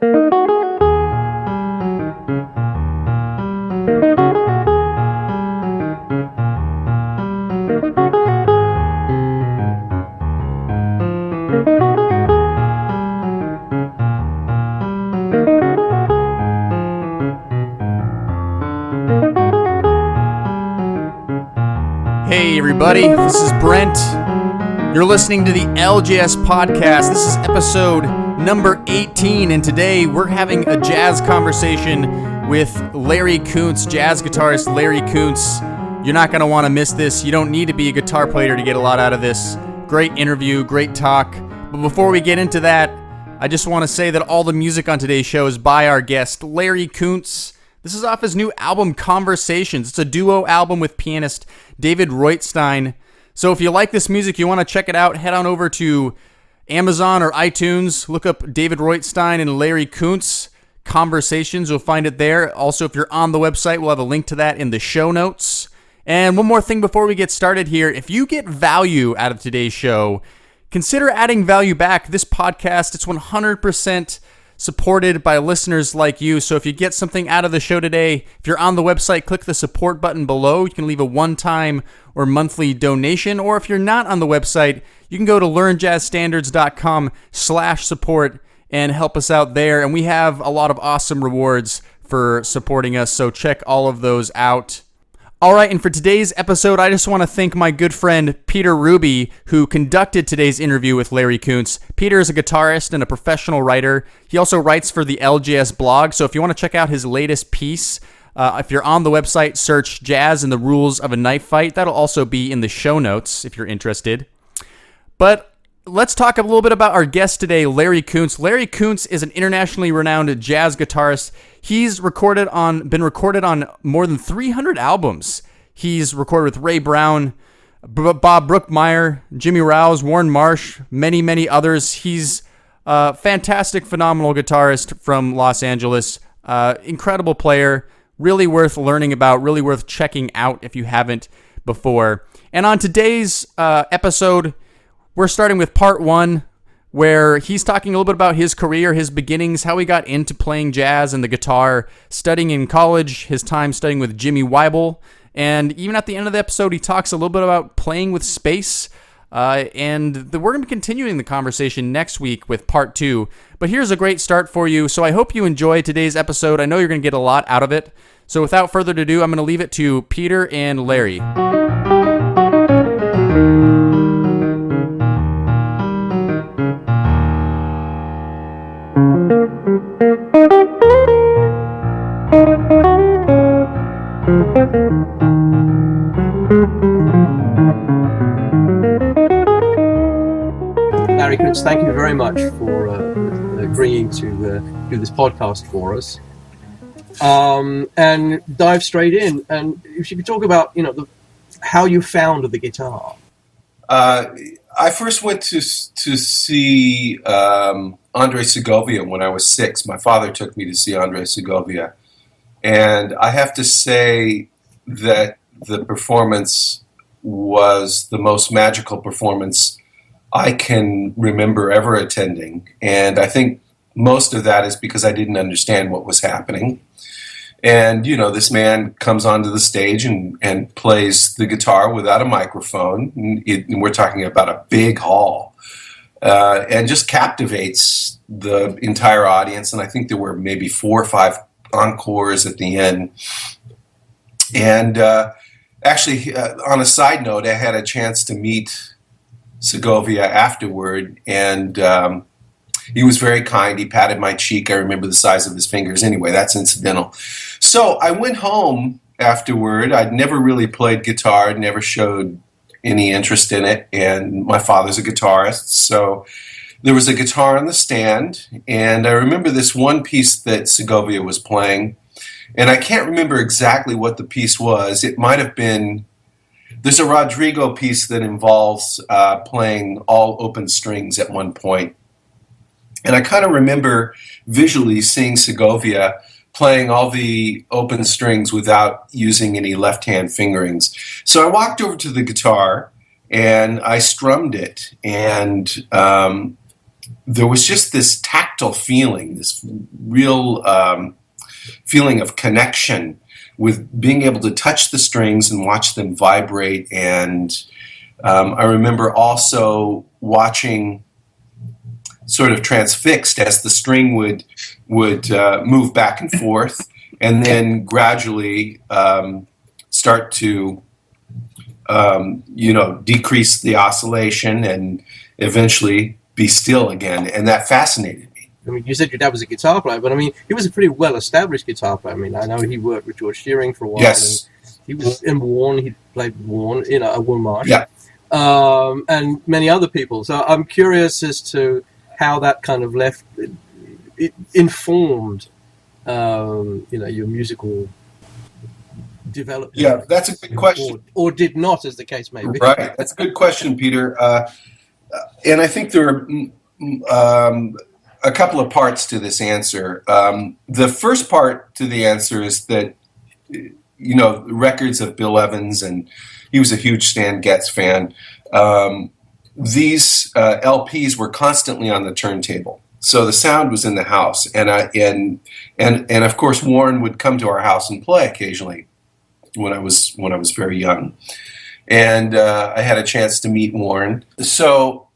Hey everybody, this is Brent. You're listening to the LJS podcast. This is episode number 18, and today we're having a jazz conversation with Larry Koonse, jazz guitarist Larry Koonse. You're not going to want to miss this. You don't need to be a guitar player to get a lot out of this. Great interview, great talk. But before we get into that, I just want to say that all the music on today's show is by our guest, Larry Koonse. This is off his new album, Conversations. It's a duo album with pianist David Roitstein. So if you like this music, you want to check it out, head on over to Amazon or iTunes. Look up David Roitstein and Larry Koonse, Conversations. You'll find it there. Also, if you're on the website, we'll have a link to that in the show notes. And one more thing before we get started here. If you get value out of today's show, consider adding value back. This podcast, it's 100% supported by listeners like you. So if you get something out of the show today, if you're on the website, click the support button below. You can leave a one-time or monthly donation. Or if you're not on the website, you can go to learnjazzstandards.com/support and help us out there. And we have a lot of awesome rewards for supporting us. So check all of those out. All right, and for today's episode, I just want to thank my good friend Peter Ruby, who conducted today's interview with Larry Koonse. Peter is a guitarist and a professional writer. He also writes for the LJS blog, so if you want to check out his latest piece, if you're on the website, search Jazz and the Rules of a Knife Fight. That'll also be in the show notes if you're interested. But let's talk a little bit about our guest today, Larry Koonse. Larry Koonse is an internationally renowned jazz guitarist. He's been recorded on more than 300 albums. He's recorded with Ray Brown, Bob Brookmeyer, Jimmy Rouse, Warren Marsh, many, many others. He's a fantastic, phenomenal guitarist from Los Angeles. Incredible player, really worth learning about, really worth checking out if you haven't before. And on today's episode, we're starting with part one, where he's talking a little bit about his career, his beginnings, how he got into playing jazz and the guitar, studying in college, his time studying with Jimmy Weibel, and even at the end of the episode, he talks a little bit about playing with space, and we're going to be continuing the conversation next week with part two, but here's a great start for you, so I hope you enjoy today's episode. I know you're going to get a lot out of it, so without further ado, I'm going to leave it to Peter and Larry. Larry Koonse, thank you very much for agreeing to do this podcast for us, and dive straight in. And if you could talk about, how you found the guitar. I first went to see Andre Segovia when I was 6. My father took me to see Andre Segovia, and I have to say that the performance was the most magical performance I can remember ever attending, and I think most of that is because I didn't understand what was happening. And, this man comes onto the stage and plays the guitar without a microphone. And we're talking about a big hall, and just captivates the entire audience. And I think there were maybe 4 or 5 encores at the end. And actually, on a side note, I had a chance to meet Segovia afterward, and he was very kind. He patted my cheek. I remember the size of his fingers. Anyway, that's incidental. So I went home afterward. I'd never really played guitar, never showed any interest in it, and my father's a guitarist, so there was a guitar on the stand, and I remember this one piece that Segovia was playing, and I can't remember exactly what the piece was. It might have been, there's a Rodrigo piece that involves playing all open strings at one point. And I kind of remember visually seeing Segovia playing all the open strings without using any left-hand fingerings. So I walked over to the guitar and I strummed it, and there was just this tactile feeling, this real feeling of connection with being able to touch the strings and watch them vibrate. And I remember also watching, sort of transfixed, as the string would move back and forth, and then gradually start to decrease the oscillation and eventually be still again. And that fascinated me. I mean, you said your dad was a guitar player, but I mean, he was a pretty well-established guitar player. I mean, I know he worked with George Shearing for a while. Yes. And he was in Warren. He played with Warren, a Warren Marsh. Yeah. And many other people. So I'm curious as to how that kind of it informed, your musical development. Yeah, that's a good question. Or did not, as the case may be. Right. That's a good question, Peter. And I think there are a couple of parts to this answer. The first part to the answer is that, records of Bill Evans, and he was a huge Stan Getz fan. These LPs were constantly on the turntable, so the sound was in the house, and of course Warren would come to our house and play occasionally when I was very young, and I had a chance to meet Warren. So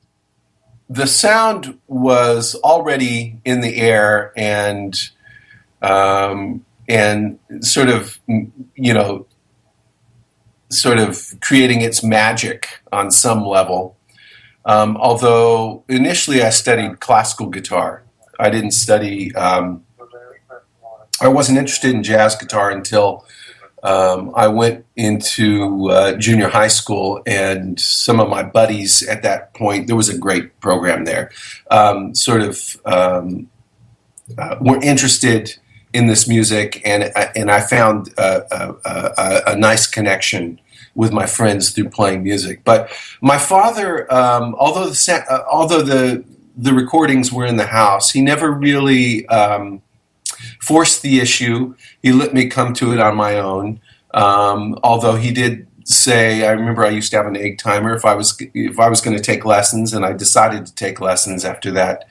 the sound was already in the air, and sort of creating its magic on some level. Although initially I studied classical guitar. I didn't study, I wasn't interested in jazz guitar until I went into junior high school, and some of my buddies at that point, there was a great program there, were interested in this music, and I found a nice connection with my friends through playing music. But my father, although the recordings were in the house, he never really forced the issue. He let me come to it on my own. Although he did say, I remember I used to have an egg timer if I was going to take lessons, and I decided to take lessons after that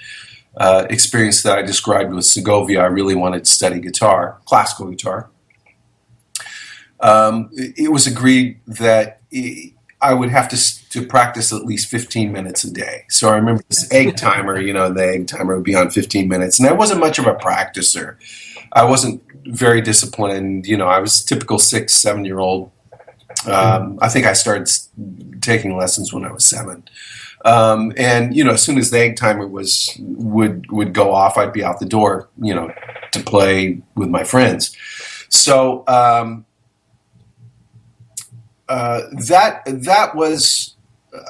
experience that I described with Segovia. I really wanted to study guitar, classical guitar. It was agreed that I would have to practice at least 15 minutes a day. So I remember this egg timer, the egg timer would be on 15 minutes. And I wasn't much of a practicer. I wasn't very disciplined. I was a typical 6-7-year-old. I think I started taking lessons when I was 7. And as soon as the egg timer would go off, I'd be out the door, to play with my friends. So that was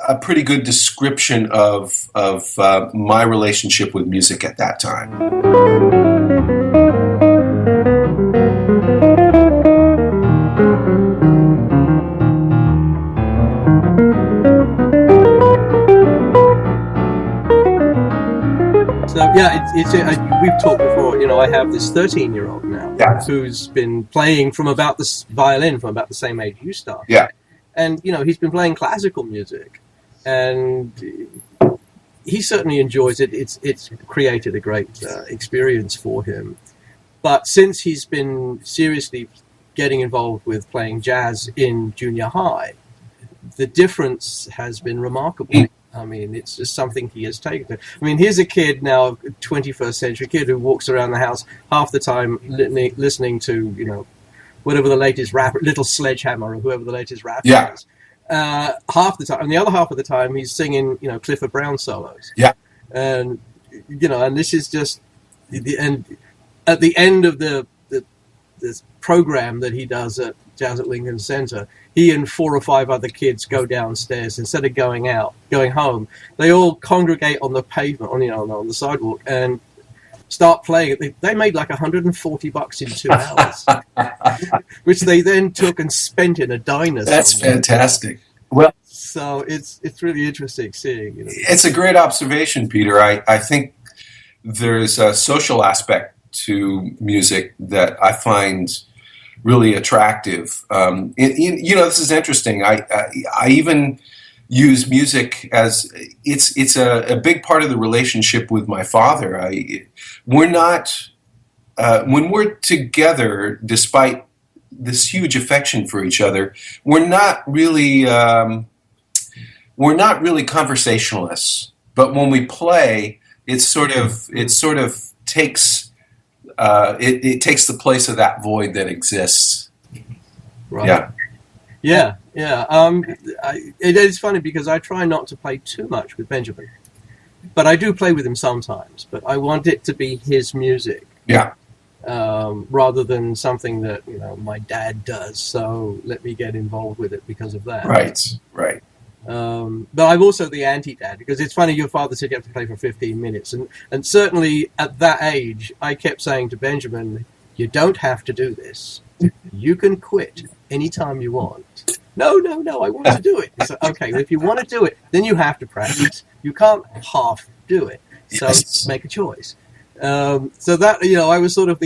a pretty good description of my relationship with music at that time. So yeah, we've talked before. I have this 13-year-old now, who's been playing from about the violin from about the same age you started. Yeah, and he's been playing classical music, and he certainly enjoys it. It's created a great experience for him. But since he's been seriously getting involved with playing jazz in junior high, the difference has been remarkable. I mean, it's just something he has taken. I mean, here's a kid now, a 21st century kid, who walks around the house half the time listening to, whatever the latest rap, Little Sledgehammer or whoever the latest rapper is. Half the time, and the other half of the time, he's singing, Clifford Brown solos. Yeah. And, and this is just, and at the end of this program that he does at Jazz at Lincoln Center, he and 4 or 5 other kids go downstairs. Instead of going home, they all congregate on the pavement, on the sidewalk, and start playing it. They made like $140 in 2 hours, which they then took and spent in a diner. That's fantastic. Well, so it's really interesting seeing. It's a great observation, Peter. I think there's a social aspect to music that I find really attractive. This is interesting. I even use music as it's a big part of the relationship with my father. We're not when we're together, despite this huge affection for each other, we're not really conversationalists. But when we play, it sort of takes it takes the place of that void that exists. Right. Yeah. Yeah, yeah. It is funny because I try not to play too much with Benjamin, but I do play with him sometimes. But I want it to be his music, Yeah. rather than something that my dad does. So let me get involved with it because of that. Right. Right. But I'm also the anti-dad because it's funny. Your father said you have to play for 15 minutes, and certainly at that age, I kept saying to Benjamin, "You don't have to do this. You can quit anytime you want." No, I want to do it. So, okay, well, if you want to do it, then you have to practice. You can't half do it. So Yes. make a choice. So that I was sort of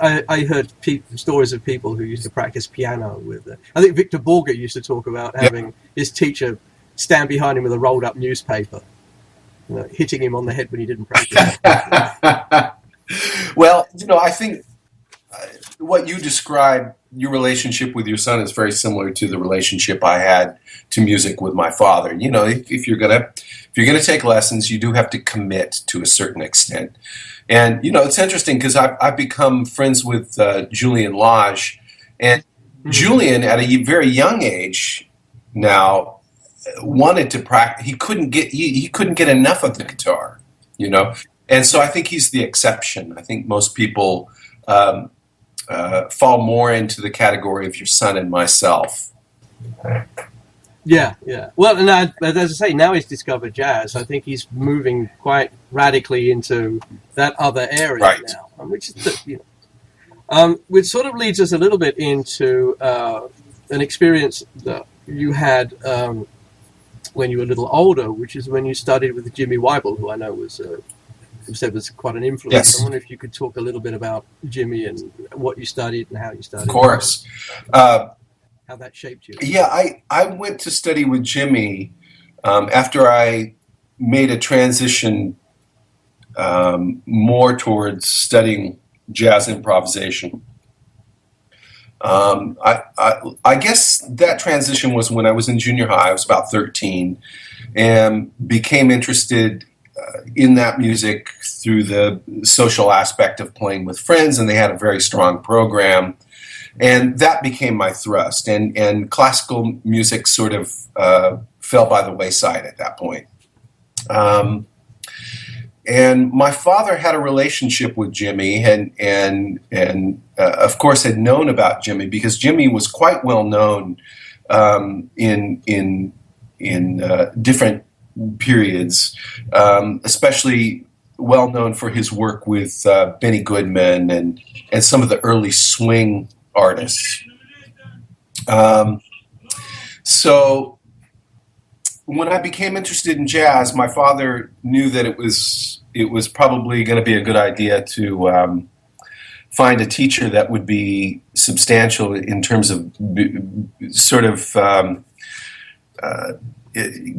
I heard stories of people who used to practice piano with. I think Victor Borge used to talk about having his teacher stand behind him with a rolled up newspaper, hitting him on the head when he didn't practice. Well, I think what you describe, your relationship with your son, is very similar to the relationship I had to music with my father. If you're gonna take lessons, you do have to commit to a certain extent. And it's interesting because I've become friends with Julian Lage, and Julian at a very young age now wanted to practice. He couldn't get enough of the guitar, and so I think he's the exception. I think most people fall more into the category of your son and myself. Yeah. Well, and as I say, now he's discovered jazz. I think he's moving quite radically into that other area now, which is which sort of leads us a little bit into an experience that you had when you were a little older, which is when you studied with Jimmy Weibel, who I know was quite an influence. Yes. I wonder if you could talk a little bit about Jimmy and what you studied and how you studied. Of course. How that shaped you. Yeah, I went to study with Jimmy after I made a transition more towards studying jazz improvisation. I guess that transition was when I was in junior high. I was about 13 and became interested in that music through the social aspect of playing with friends, and they had a very strong program. And that became my thrust, and classical music sort of fell by the wayside at that point. And my father had a relationship with Jimmy, and of course had known about Jimmy because Jimmy was quite well known in different periods, especially well known for his work with Benny Goodman and some of the early swing artists. So when I became interested in jazz, my father knew that it was probably going to be a good idea to find a teacher that would be substantial in terms of sort of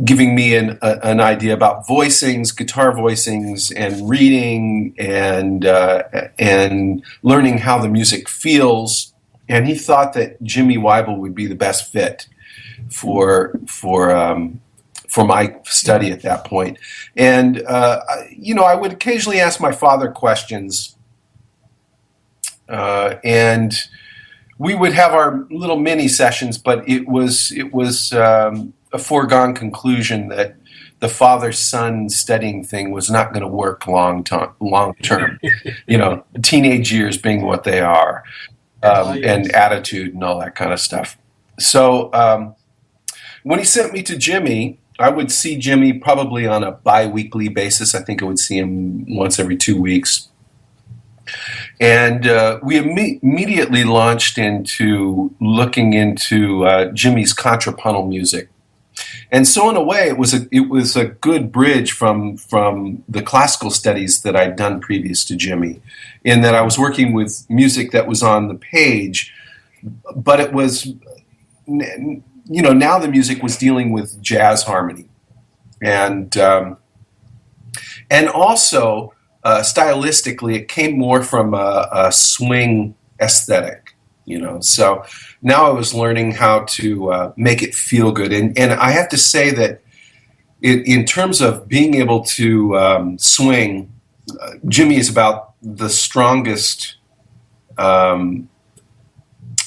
giving me an idea about voicings, guitar voicings, and reading, and learning how the music feels. And he thought that Jimmy Weibel would be the best fit for my study at that point. And I would occasionally ask my father questions, and we would have our little mini sessions. But it was a foregone conclusion that the father-son studying thing was not going to work long term. Teenage years being what they are, and attitude and all that kind of stuff. So when he sent me to Jimmy, I would see Jimmy probably on a bi-weekly basis. I think I would see him once every 2 weeks. And we immediately launched into looking into Jimmy's contrapuntal music. And so in a way, it was a good bridge from the classical studies that I'd done previous to Jimmy, in that I was working with music that was on the page, but it was now the music was dealing with jazz harmony, and also stylistically, it came more from a swing aesthetic. So now I was learning how to make it feel good, and I have to say that in terms of being able to swing, Jimmy is about the strongest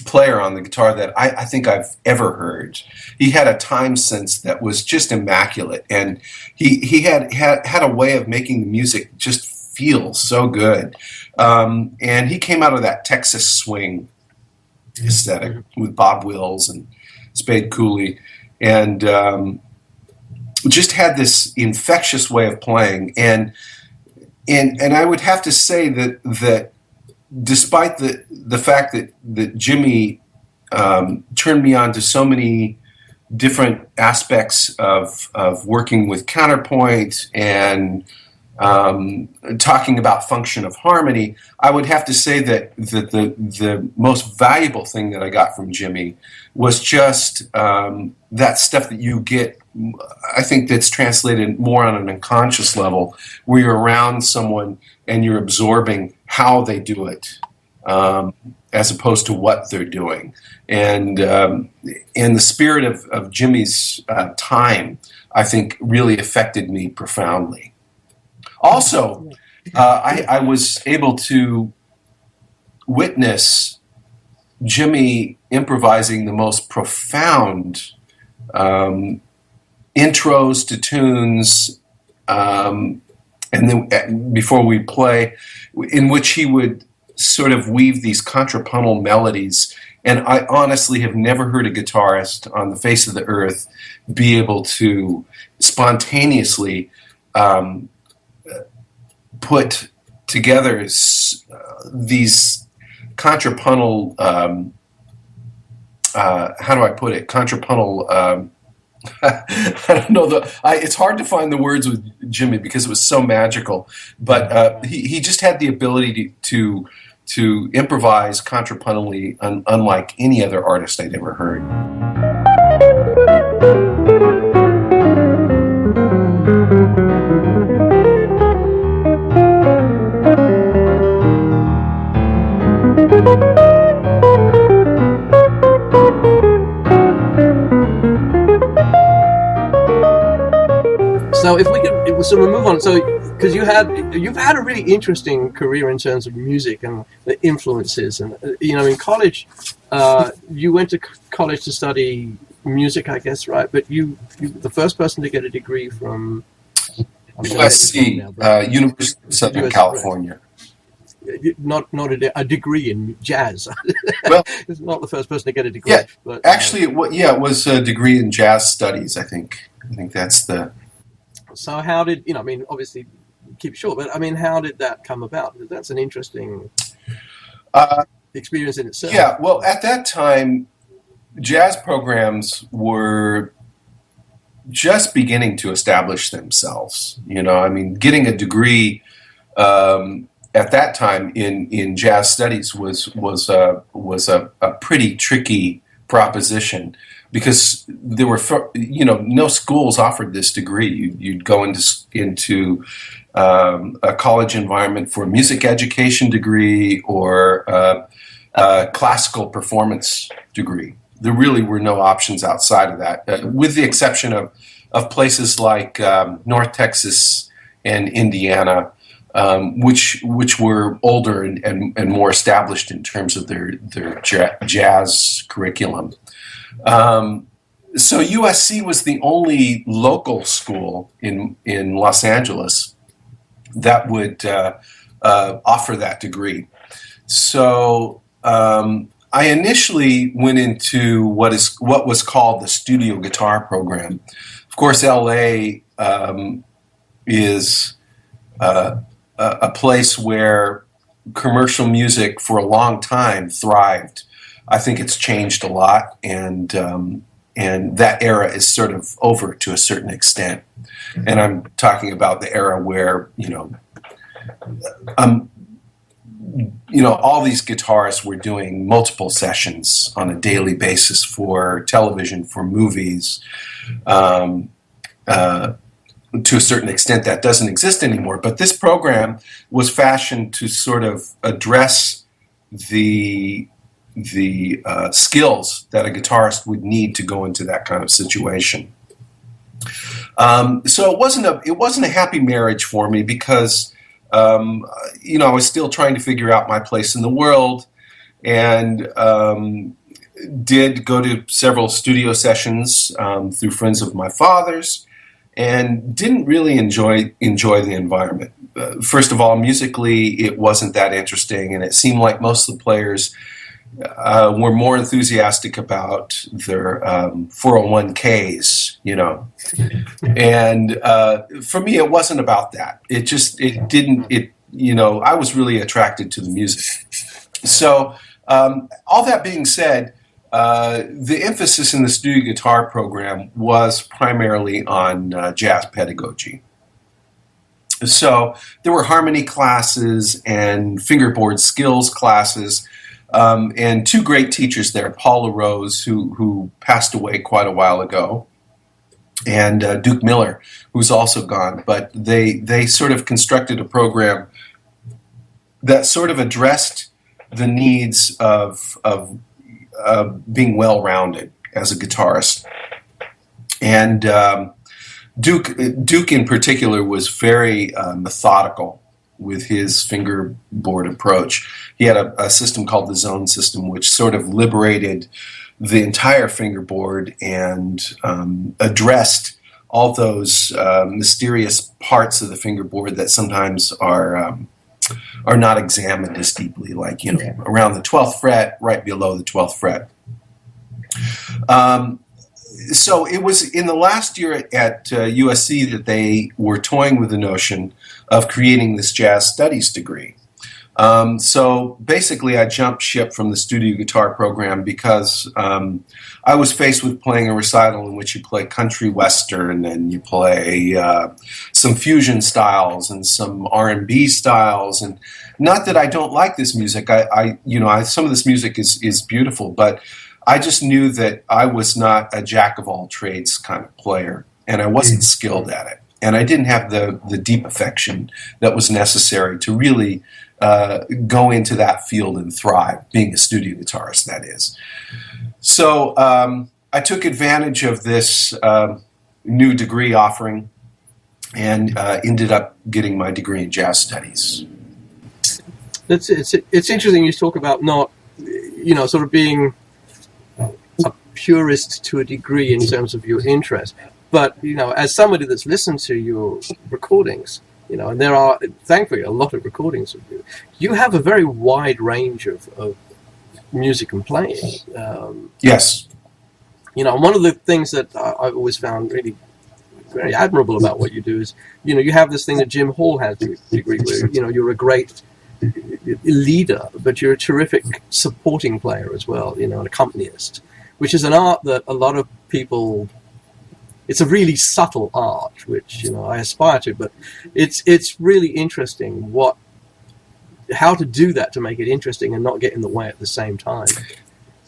player on the guitar that I think I've ever heard. He had a time sense that was just immaculate, and he had a way of making the music just feel so good. And he came out of that Texas swing aesthetic with Bob Wills and Spade Cooley, and just had this infectious way of playing. And I would have to say that despite the fact that Jimmy turned me on to so many different aspects of working with counterpoint and talking about function of harmony, I would have to say that the most valuable thing that I got from Jimmy was just that stuff that you get, I think, that's translated more on an unconscious level, where you're around someone and you're absorbing how they do it, as opposed to what they're doing. And in the spirit of Jimmy's time, I think really affected me profoundly. Also, I was able to witness Jimmy improvising the most profound intros to tunes, and then before we play, in which he would sort of weave these contrapuntal melodies. And I honestly have never heard a guitarist on the face of the earth be able to spontaneously put together these contrapuntal, how do I put it? Contrapuntal, I don't know. It's hard to find the words with Jimmy because it was so magical. But he just had the ability to improvise contrapuntally, unlike any other artist I'd ever heard. So if we could sort of move on, so because you've had a really interesting career in terms of music and the influences, and in college, you went to college to study music, I guess, right? But you the first person to get a degree from USC, University of Southern California. Not a degree in jazz. Well, it's not the first person to get a degree. Yeah, but, actually, it was a degree in jazz studies. I think that's the. So how did obviously keep it short, but how did that come about? Because that's an interesting experience in itself. Yeah, well, at that time, jazz programs were just beginning to establish themselves. Getting a degree at that time in jazz studies was a pretty tricky proposition, because there were no schools offered this degree. You'd go into a college environment for a music education degree or a classical performance degree. There really were no options outside of that, with the exception of places like North Texas and Indiana, which were older and more established in terms of their jazz curriculum. So USC was the only local school in Los Angeles that would offer that degree. So I initially went into what was called the studio guitar program. Of course, LA is a place where commercial music for a long time thrived. I think it's changed a lot, and that era is sort of over to a certain extent. And I'm talking about the era where all these guitarists were doing multiple sessions on a daily basis for television, for movies. To a certain extent, that doesn't exist anymore. But this program was fashioned to sort of address the skills that a guitarist would need to go into that kind of situation. So it wasn't a happy marriage for me because I was still trying to figure out my place in the world, and did go to several studio sessions through friends of my father's, and didn't really enjoy the environment. First of all, musically, it wasn't that interesting, and it seemed like most of the players were more enthusiastic about their 401ks, and for me, it wasn't about that. I was really attracted to the music. So, all that being said, the emphasis in the studio guitar program was primarily on jazz pedagogy. So there were harmony classes and fingerboard skills classes, and two great teachers there, Paula Rose, who passed away quite a while ago, and Duke Miller, who's also gone. But they sort of constructed a program that sort of addressed the needs of being well-rounded as a guitarist. And Duke in particular was very methodical with his fingerboard approach. He had a system called the zone system, which sort of liberated the entire fingerboard and addressed all those mysterious parts of the fingerboard that sometimes are not examined as deeply, like, around the 12th fret, right below the 12th fret. So it was in the last year at USC that they were toying with the notion of creating this jazz studies degree. So basically I jumped ship from the studio guitar program because I was faced with playing a recital in which you play country western and you play some fusion styles and some R&B styles. And not that I don't like this music. Some of this music is beautiful, but I just knew that I was not a jack of all trades kind of player, and I wasn't skilled at it. And I didn't have the deep affection that was necessary to really go into that field and thrive, being a studio guitarist, that is. So I took advantage of this new degree offering and ended up getting my degree in jazz studies. It's interesting you talk about not, sort of being a purist to a degree in terms of your interest. But, as somebody that's listened to your recordings, and there are, thankfully, a lot of recordings of you, you have a very wide range of music and playing. Yes. One of the things that I've always found really very admirable about what you do is, you have this thing that Jim Hall has to a degree where, you're a great leader, but you're a terrific supporting player as well, an accompanist, which is an art that a lot of people... It's a really subtle art, which I aspire to, but it's really interesting how to do that to make it interesting and not get in the way at the same time.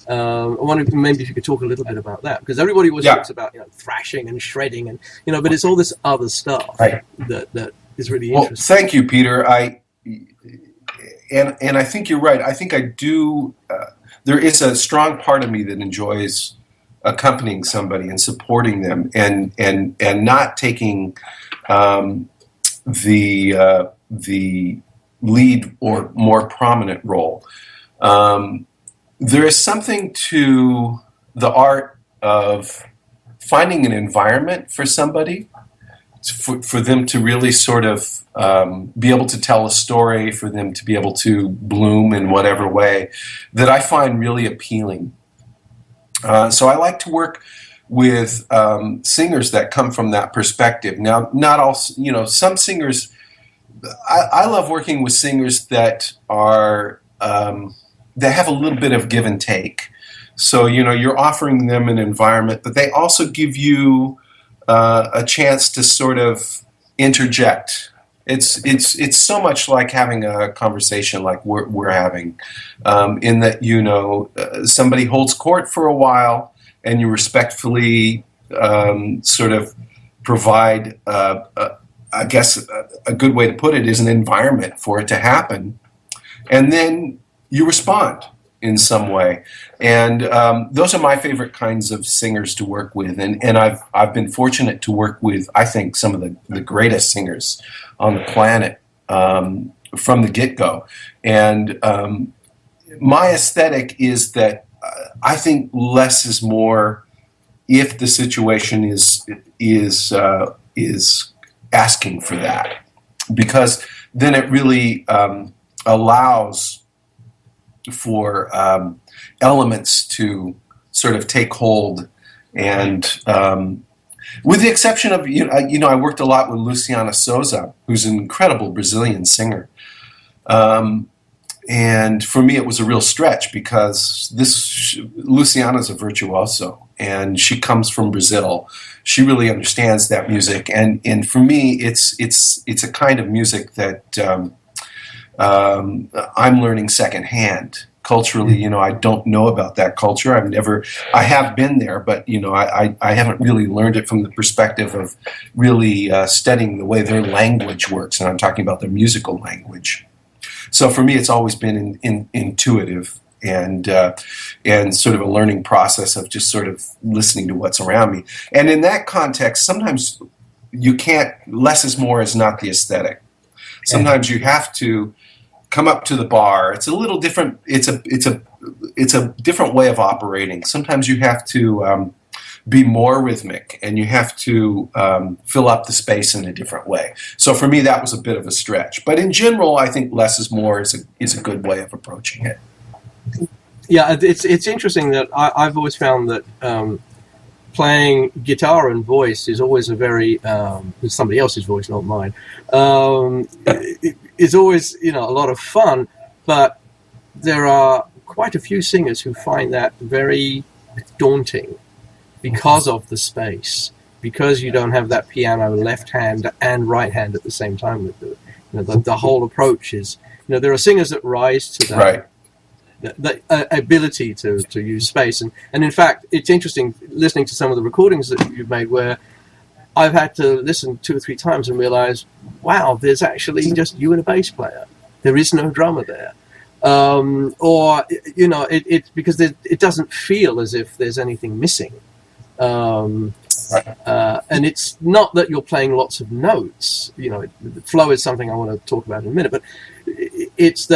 I wonder maybe if you could talk a little bit about that, because everybody always talks about thrashing and shredding and but it's all this other stuff that is really interesting. Thank you, Peter. And I think you're right. I think I do. There is a strong part of me that enjoys accompanying somebody and supporting them, and not taking the lead or more prominent role. There is something to the art of finding an environment for somebody, for them to really sort of be able to tell a story, for them to be able to bloom in whatever way, that I find really appealing. So I like to work with singers that come from that perspective. Now, not all, some singers, I love working with singers that are, that have a little bit of give and take. So, you're offering them an environment, but they also give you a chance to sort of interject It's so much like having a conversation like we're having, in that somebody holds court for a while, and you respectfully sort of provide. I guess a good way to put it is an environment for it to happen, and then you respond in some way. And those are my favorite kinds of singers to work with. And I've been fortunate to work with, I think, some of the greatest singers on the planet from the get-go. And my aesthetic is that I think less is more if the situation is asking for that, because then it really allows for elements to sort of take hold. And with the exception of, I worked a lot with Luciana Souza, who's an incredible Brazilian singer. And for me, it was a real stretch because Luciana's a virtuoso, and she comes from Brazil. She really understands that music, and for me, it's a kind of music that I'm learning secondhand. Culturally, I don't know about that culture. I have been there, but I haven't really learned it from the perspective of really studying the way their language works, and I'm talking about their musical language. So for me, it's always been intuitive and sort of a learning process of just sort of listening to what's around me. And in that context, sometimes you can't. Less is more is not the aesthetic. Sometimes you have to come up to the bar. It's a little different. It's a different way of operating. Sometimes you have to be more rhythmic, and you have to fill up the space in a different way. So for me, that was a bit of a stretch. But in general, I think less is more is a good way of approaching it. Yeah, it's interesting that I've always found that playing guitar and voice is always a very it's somebody else's voice, not mine. It's always a lot of fun, but there are quite a few singers who find that very daunting because of the space, because you don't have that piano left hand and right hand at the same time with the whole approach is there are singers that rise to that. Right. The ability to use space. And in fact, it's interesting listening to some of the recordings that you've made where I've had to listen 2 or 3 times and realize, wow, there's actually just you and a bass player. There is no drummer there. It's because it doesn't feel as if there's anything missing. And it's not that you're playing lots of notes. The flow is something I want to talk about in a minute, but it's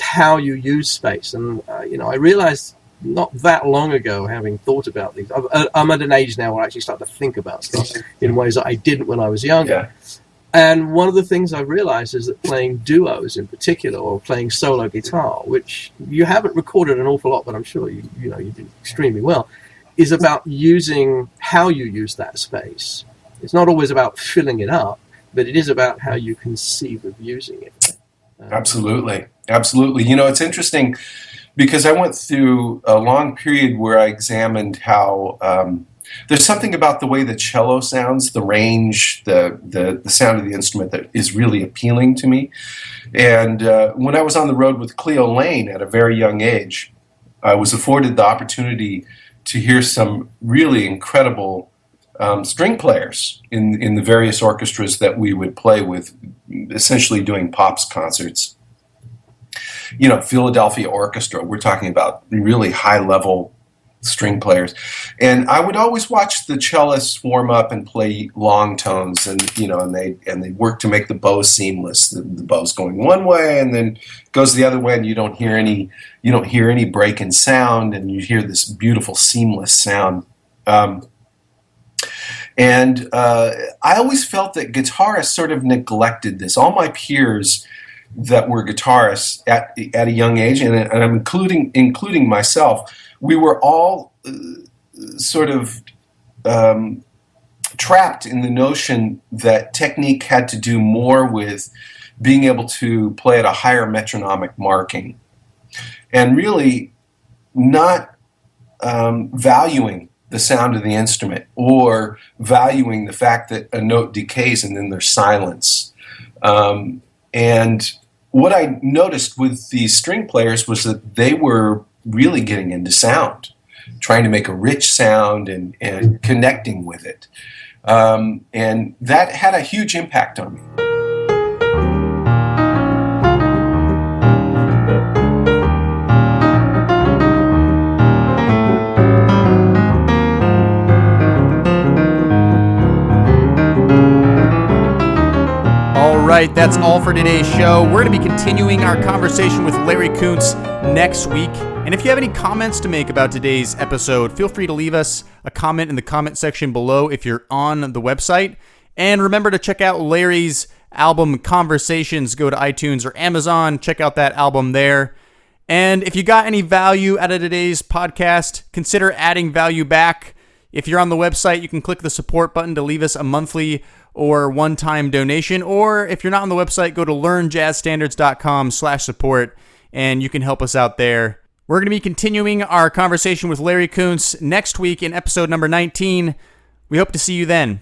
how you use space. And I realized not that long ago, having thought about these, I'm at an age now where I actually start to think about stuff in ways that I didn't when I was younger. Yeah. And one of the things I've realized is that playing duos in particular, or playing solo guitar, which you haven't recorded an awful lot, but I'm sure you do extremely well, is about using how you use that space. It's not always about filling it up, but it is about how you conceive of using it. Absolutely. It's interesting because I went through a long period where I examined how there's something about the way the cello sounds, the range, the sound of the instrument that is really appealing to me. And when I was on the road with Cleo Lane at a very young age, I was afforded the opportunity to hear some really incredible string players in the various orchestras that we would play with, essentially doing pops concerts. Philadelphia Orchestra, we're talking about really high-level string players. And I would always watch the cellists warm up and play long tones, and they work to make the bow seamless. The bow's going one way and then goes the other way, and you don't hear any break in sound, and you hear this beautiful seamless sound. And I always felt that guitarists sort of neglected this. All my peers that were guitarists at a young age, and I'm including myself, we were all sort of trapped in the notion that technique had to do more with being able to play at a higher metronomic marking, and really not valuing the sound of the instrument or valuing the fact that a note decays and then there's silence. And what I noticed with these string players was that they were really getting into sound, trying to make a rich sound and connecting with it. And that had a huge impact on me. All right, that's all for today's show. We're going to be continuing our conversation with Larry Koonse next week. And if you have any comments to make about today's episode, feel free to leave us a comment in the comment section below if you're on the website. And remember to check out Larry's album Conversations. Go to iTunes or Amazon, check out that album there. And if you got any value out of today's podcast, consider adding value back. If you're on the website, you can click the support button to leave us a monthly or one-time donation. Or if you're not on the website, go to learnjazzstandards.com/support and you can help us out there. We're going to be continuing our conversation with Larry Koonse next week in episode number 19. We hope to see you then.